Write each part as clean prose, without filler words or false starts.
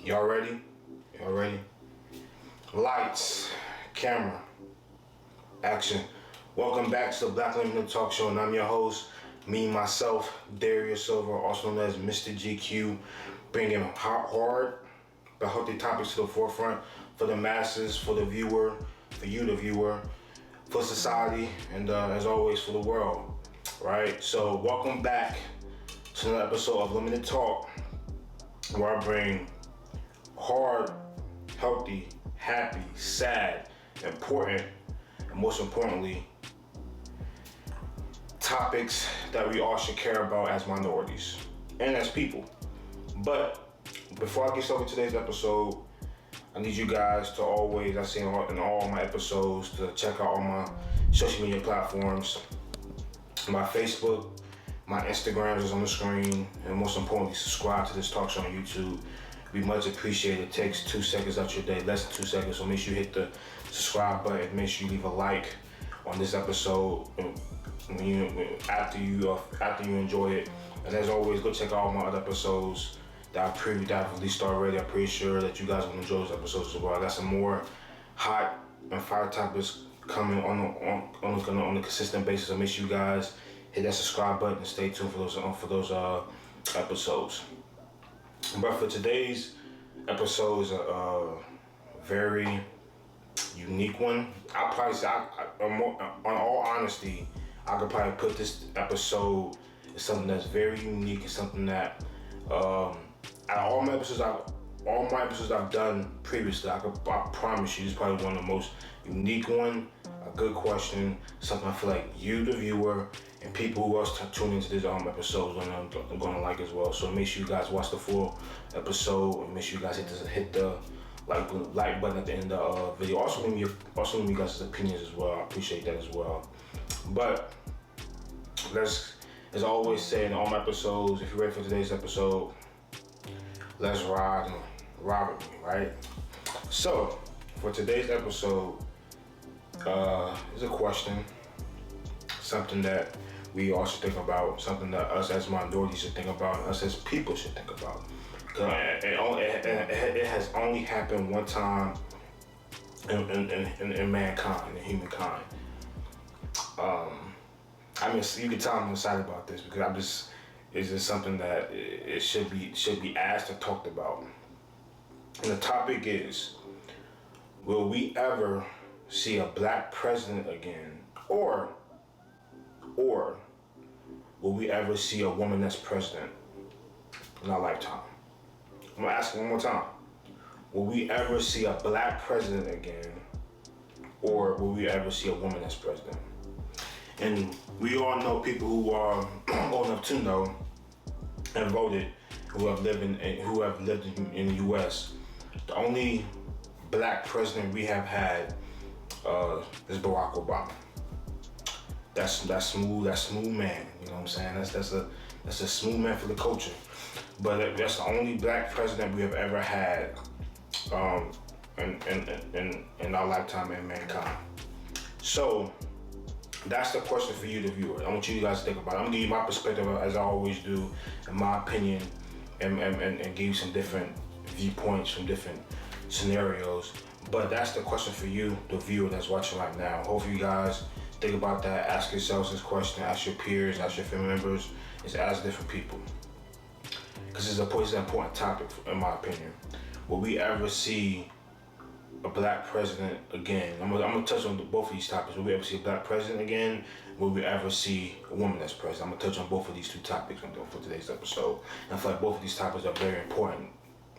Y'all ready? Y'all ready? Lights, camera, action. Welcome back to the Black Limited Talk Show, and I'm your host, myself, Darius Silver, also known as Mr. GQ, bringing hard but healthy topics to the forefront for the masses, for the viewer, for you, the viewer, for society, and as always, for the world, right? So welcome back to another episode of Limited Talk, where I bring hard, healthy, happy, sad, important, and most importantly, topics that we all should care about as minorities and as people. But before I get started with today's episode, I need you guys to always, I say in all my episodes, to check out all my social media platforms. My Facebook, my Instagram is on the screen, and most importantly, subscribe to this talk show on YouTube. We much appreciate it. It takes 2 seconds out your day, less than 2 seconds. So make sure you hit the subscribe button. Make sure you leave a like on this episode after you enjoy it. And as always, go check out all my other episodes that I've released already. I'm pretty sure that you guys will enjoy those episodes as well. I got some more hot and fire topics coming on a consistent basis. So make sure you guys hit that subscribe button and stay tuned for those episodes. But for today's episode is a very unique one. I'll probably say, on all honesty, I could probably put this episode as something that's very unique and something that out of all my episodes I've done previously, I promise you, this is probably one of the most unique one. A good question, something I feel like you, the viewer, and people who else tune into this episode are gonna like as well. So make sure you guys watch the full episode, and make sure you guys hit the like button at the end of the video. Also leave me you guys' opinions as well. I appreciate that as well. But as I always say in all my episodes, if you're ready for today's episode, let's ride with me, right? So for today's episode, is a question, something that we all should think about, something that us as minorities should think about, and us as people should think about. It has only happened one time in mankind, in humankind. I mean, you can tell I'm excited about this because it's just something that it should be asked and talked about. And the topic is, will we ever see a black president again, or will we ever see a woman that's president in our lifetime? I'm gonna ask it one more time. Will we ever see a black president again, or will we ever see a woman that's president? And we all know people who are old enough to know and voted, who have lived in the U.S. The only black president we have had is Barack Obama. That's smooth man. You know what I'm saying? That's a smooth man for the culture. But that's the only black president we have ever had in our lifetime in mankind. So that's the question for you, the viewer. I want you guys to think about it. I'm gonna give you my perspective as I always do, and my opinion, and give you some different viewpoints from different scenarios. But that's the question for you, the viewer that's watching right now. Hopefully you guys think about that. Ask yourselves this question. Ask your peers. Ask your family members. Ask different people. Because it's an important topic, in my opinion. Will we ever see a black president again? I'm gonna touch on both of these topics. Will we ever see a black president again? Will we ever see a woman that's president? I'm gonna touch on both of these two topics for today's episode. And I feel like both of these topics are very important,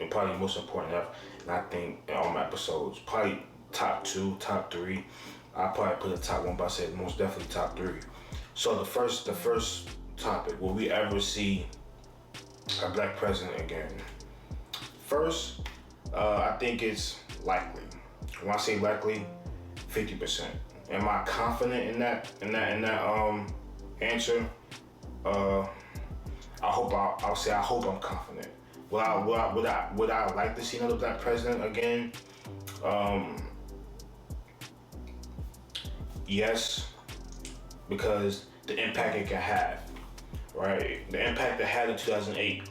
and probably the most important. And I think in all my episodes, probably top 2, top 3. I'll probably put a top 1, but I said most definitely top 3. So the first topic, will we ever see a black president again? First, I think it's likely. When I say likely, 50%. Am I confident in that answer? I hope I'm confident. Would I like to see another black president again? Yes, because the impact it can have, right? The impact it had in 2008.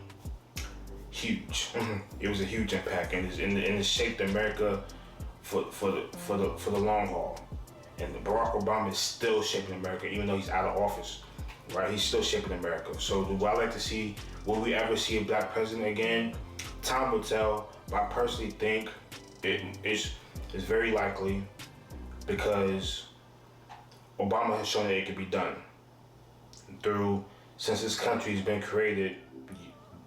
huge. It was a huge impact, and it shaped America for the long haul. And Barack Obama is still shaping America, even though he's out of office, right? He's still shaping America. So do I like to see, will we ever see a black president again? Time will tell, but I personally think it's very likely because Obama has shown that it can be done. Since this country's been created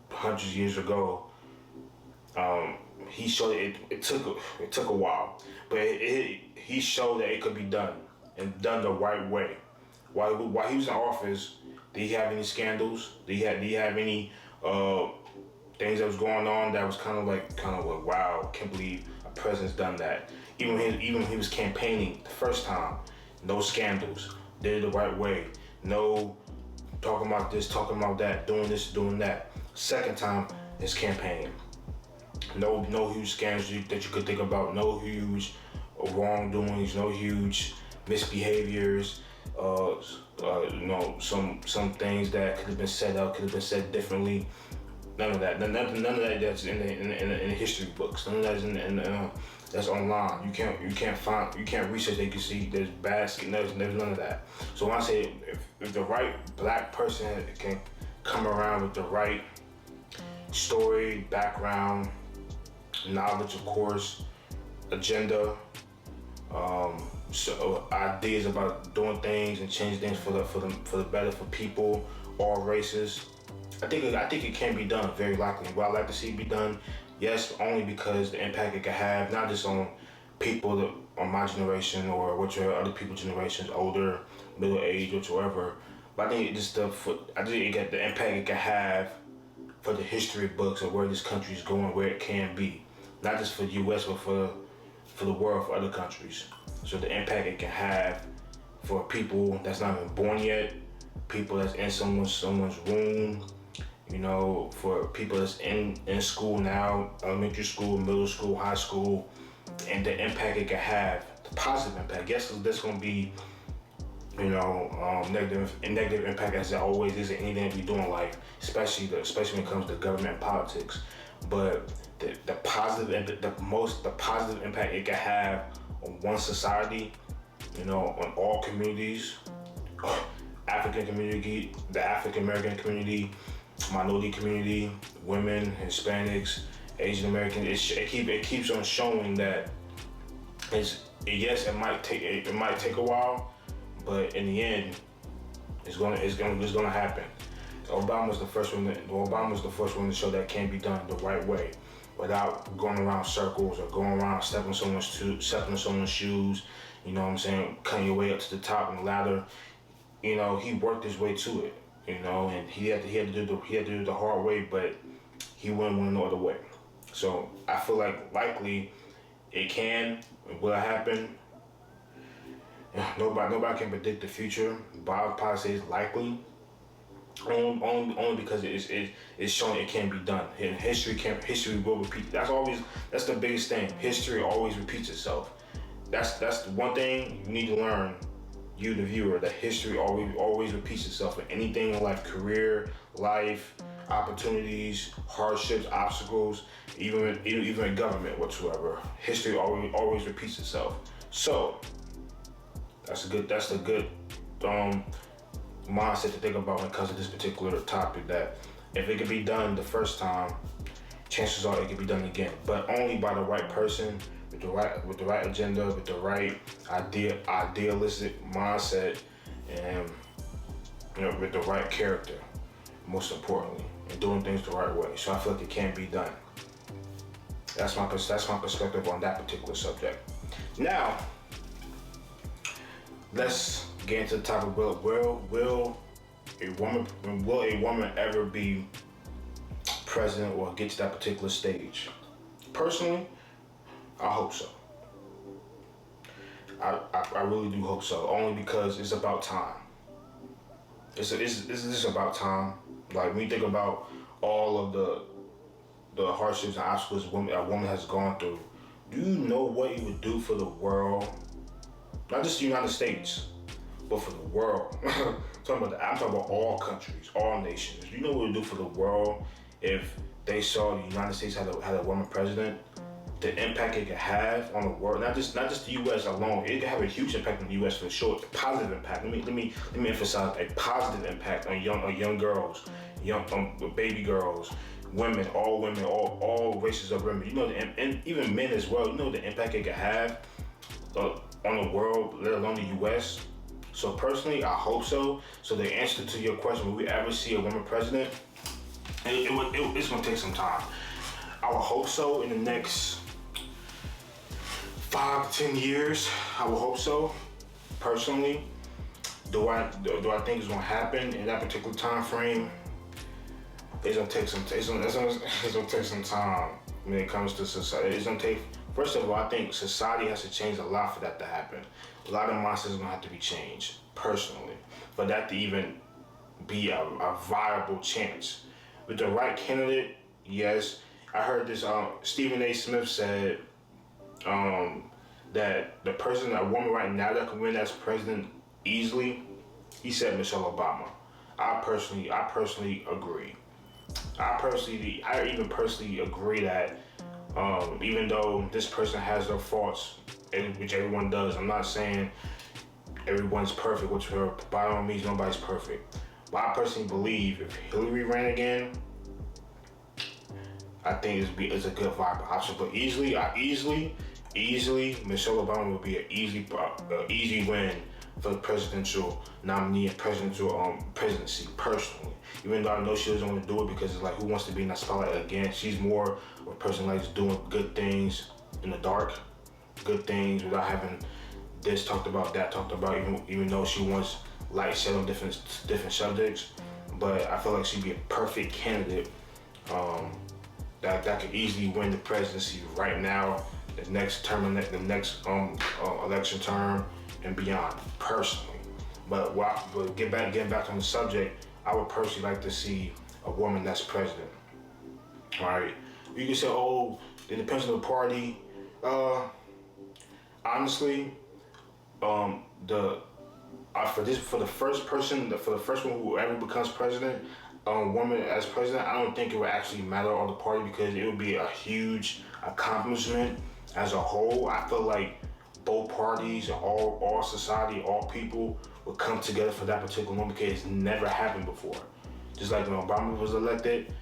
hundreds of years ago, he showed it took a while, but he showed that it could be done and done the right way. While he was in office, did he have any scandals? Did he have any things that was going on that was kind of like wow, can't believe a president's done that. Even when he was campaigning the first time, no scandals, did it the right way, no talking about this, talking about that, doing this, doing that. Second time, his campaign. No huge scandals that you could think about. No huge wrongdoings. No huge misbehaviors. Some things that could have been set up, could have been said differently. None of that. None of that that's in the history books. None of that is that's online. You can't research. They can see there's there's none of that. So when I say if the right black person can come around with the right story, background, knowledge, of course, agenda, so ideas about doing things and changing things for the better for people, all races. I think it can be done, very likely. Would I like to see it be done? Yes, only because the impact it can have, not just on people on my generation or other people's generations, older, middle age, whatsoever. But I think it got the impact it can have for the history books of where this country is going, where it can be, not just for the U.S. but for the world, for other countries. So the impact it can have for people that's not even born yet, people that's in someone's womb, for people that's in school now, elementary school, middle school, high school, and the impact it can have, the positive impact. Yes, there's going to be, negative impact as there always is in anything that we do in life, especially when it comes to government and politics. But the positive impact it can have on one society, on all communities, African community, the African American community, minority community, women, Hispanics, Asian Americans. It keeps on showing that it might take a while, but in the end, it's gonna happen. Obama was the first one to show that it can be done the right way, without going around circles or going around stepping on someone's shoes. You know what I'm saying? Cutting your way up to the top on the ladder. He worked his way to it. And he had to do the hard way, but he wouldn't want no other way. So I feel like likely it will happen. Nobody can predict the future, but I would probably say it's likely. Only because it's showing it can be done. And history will repeat. That's the biggest thing. History always repeats itself. That's the one thing you need to learn, you the viewer, that history always repeats itself in anything in life, career, life, opportunities, hardships, obstacles, even in government whatsoever. History always repeats itself. So that's a good mindset to think about when it comes to this particular topic, that if it can be done the first time, chances are it can be done again, but only by the right person, with the right agenda, with the right idealistic mindset, and with the right character, most importantly, and doing things the right way. So I feel like it can be done. That's my perspective on that particular subject. Now, let's get into the topic. Will a woman ever be president or get to that particular stage? Personally, I hope so. I really do hope so. Only because it's about time. It's just about time. Like when you think about all of the hardships and obstacles a woman has gone through, do you know what it would do for the world? Not just the United States, but for the world. I'm talking about all countries, all nations. Do you know what it would do for the world if they saw the United States had a woman president, the impact it could have on the world, not just the U.S. alone, it could have a huge impact on the U.S. for sure. A positive impact. Let me emphasize a positive impact on young girls, young baby girls, women, all races of women. You know, and even men as well. You know the impact it could have on the world, let alone the U.S. So personally, I hope so. So the answer to your question, will we ever see a woman president? It's gonna take some time. I would hope so in the next 5 to 10 years. I would hope so. Personally, do I think it's gonna happen in that particular time frame? It's gonna take some time when it comes to society. It's gonna take. First of all, I think society has to change a lot for that to happen. A lot of mindsets are gonna have to be changed, personally, for that to even be a viable chance. With the right candidate, yes. I heard this. Stephen A. Smith said that a woman right now that can win as president easily, he said Michelle Obama. I personally agree. I even personally agree that even though this person has their faults, which everyone does, I'm not saying everyone's perfect, which by all means nobody's perfect. But I personally believe if Hillary ran again, I think it's a good viable option. But easily, Michelle Obama would be an easy win for the presidential nominee and presidency, personally. Even though I know she doesn't want to do it because it's like, who wants to be in that spotlight again? She's more of a person like doing good things in the dark, good things without having this talked about, that talked about, even though she wants light shed on different subjects. But I feel like she'd be a perfect candidate that could easily win the presidency right now, the next term, the next election term, and beyond. Personally, but getting back on the subject, I would personally like to see a woman that's president. All right, you can say, oh, it depends on the party. Honestly, for the first one who ever becomes president, woman as president, I don't think it would actually matter on the party because it would be a huge accomplishment as a whole. I feel like both parties and all society, all people would come together for that particular one because it's never happened before. Just like when Obama was elected,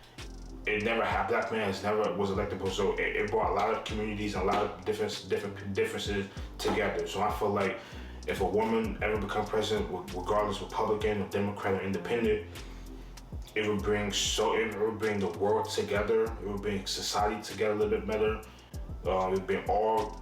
it never happened. Black man never was elected before, so it brought a lot of communities and a lot of different differences together. So I feel like if a woman ever become president, regardless Republican or Democrat or Independent, it would bring the world together. It would bring society together a little bit better. It would bring all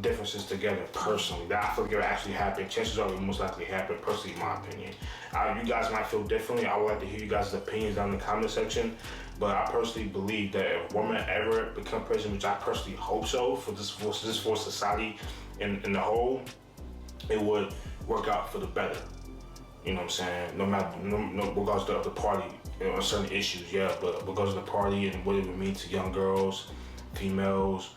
differences together personally. That I feel like it would actually happen. Chances are it would most likely happen, personally, in my opinion. You guys might feel differently. I would like to hear you guys' opinions down in the comment section. But I personally believe that if a woman ever become president, which I personally hope so for society in the whole, it would work out for the better. You know what I'm saying? No regardless of the party, on certain issues, yeah, but regardless of the party and what it would mean to young girls, females,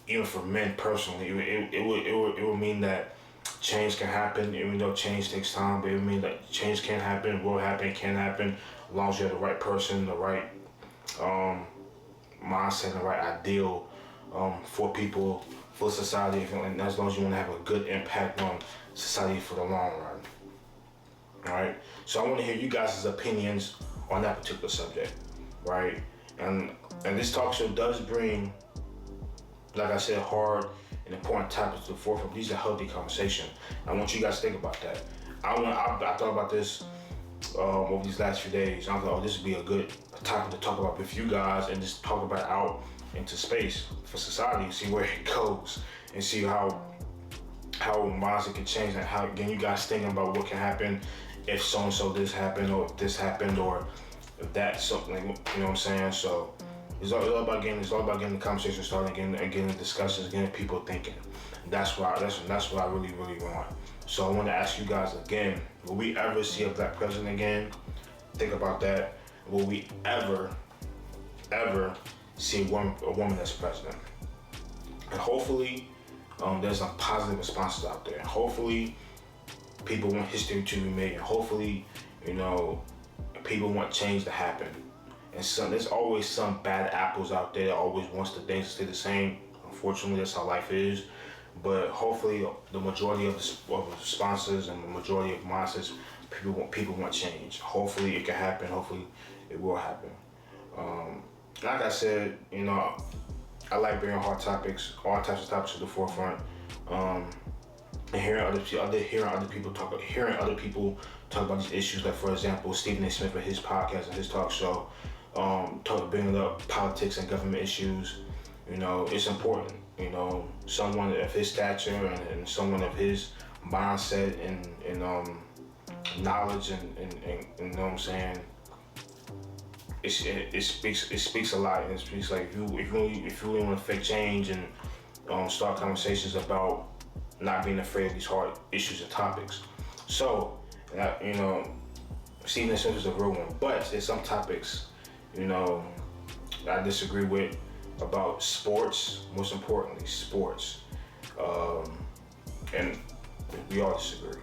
even for men personally, it would mean that change can happen, even though change takes time, but it would mean that change can happen, will happen, can happen, as long as you have the right person, the right mindset, the right ideal for people, for society, and as long as you want to have a good impact on society for the long run. Alright? So I want to hear you guys' opinions on that particular subject, right? And this talk show does bring, like I said, hard and important topics to the forefront. These are healthy conversation. I want you guys to think about that. I thought about this over these last few days. I thought, this would be a good topic to talk about with you guys and just talk about it out into space for society, see where it goes, and see how mindset can change and how, again, you guys thinking about what can happen if so-and-so this happened or if this happened or if that's something, you know what I'm saying? So it's all about getting the conversation started, getting the discussions, getting people thinking. That's what I really, really want. So I want to ask you guys again, will we ever see a black president again? Think about that. Will we ever see a woman as president? And hopefully, there's some positive responses out there. And hopefully, people want history to be made. And hopefully, people want change to happen. And there's always some bad apples out there that always wants the things to stay the same. Unfortunately, that's how life is. But hopefully, the majority of the sponsors and the majority of mindsets, people want change. Hopefully, it can happen. Hopefully, it will happen. Like I said, I like bringing hard topics, all types of topics to the forefront, and hearing other people talk about these issues. Like, for example, Stephen A. Smith with his podcast and his talk show, bringing up politics and government issues. It's important. Someone of his stature and someone of his mindset and knowledge and you know what I'm saying. It speaks a lot, and it speaks like if you really want to affect change and start conversations about not being afraid of these hard issues and topics. So, Stephen Smith is a real one, but there's some topics, I disagree with about sports. Most importantly, sports, and we all disagree.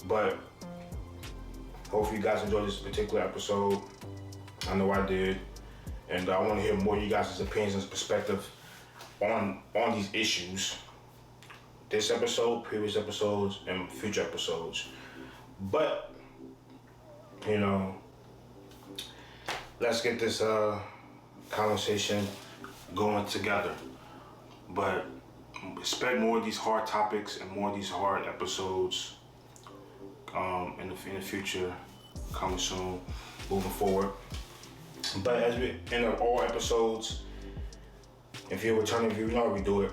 But hopefully, you guys enjoyed this particular episode. I know I did, and I want to hear more of you guys' opinions and perspective on these issues. This episode, previous episodes, and future episodes. But let's get this conversation going together. But expect more of these hard topics and more of these hard episodes in the future, coming soon, moving forward. But as we end up all episodes, if you're a returning viewer, you know how we do it.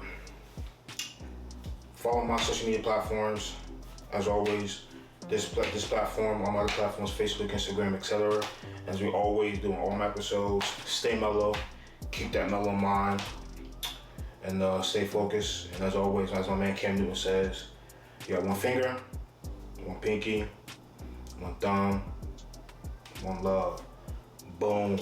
Follow my social media platforms. As always, this platform, all my other platforms, Facebook, Instagram, etc. As we always do in all my episodes, stay mellow, keep that mellow mind, and stay focused. And as always, as my man Cam Newton says, you got one finger, one pinky, one thumb, one love. Boom.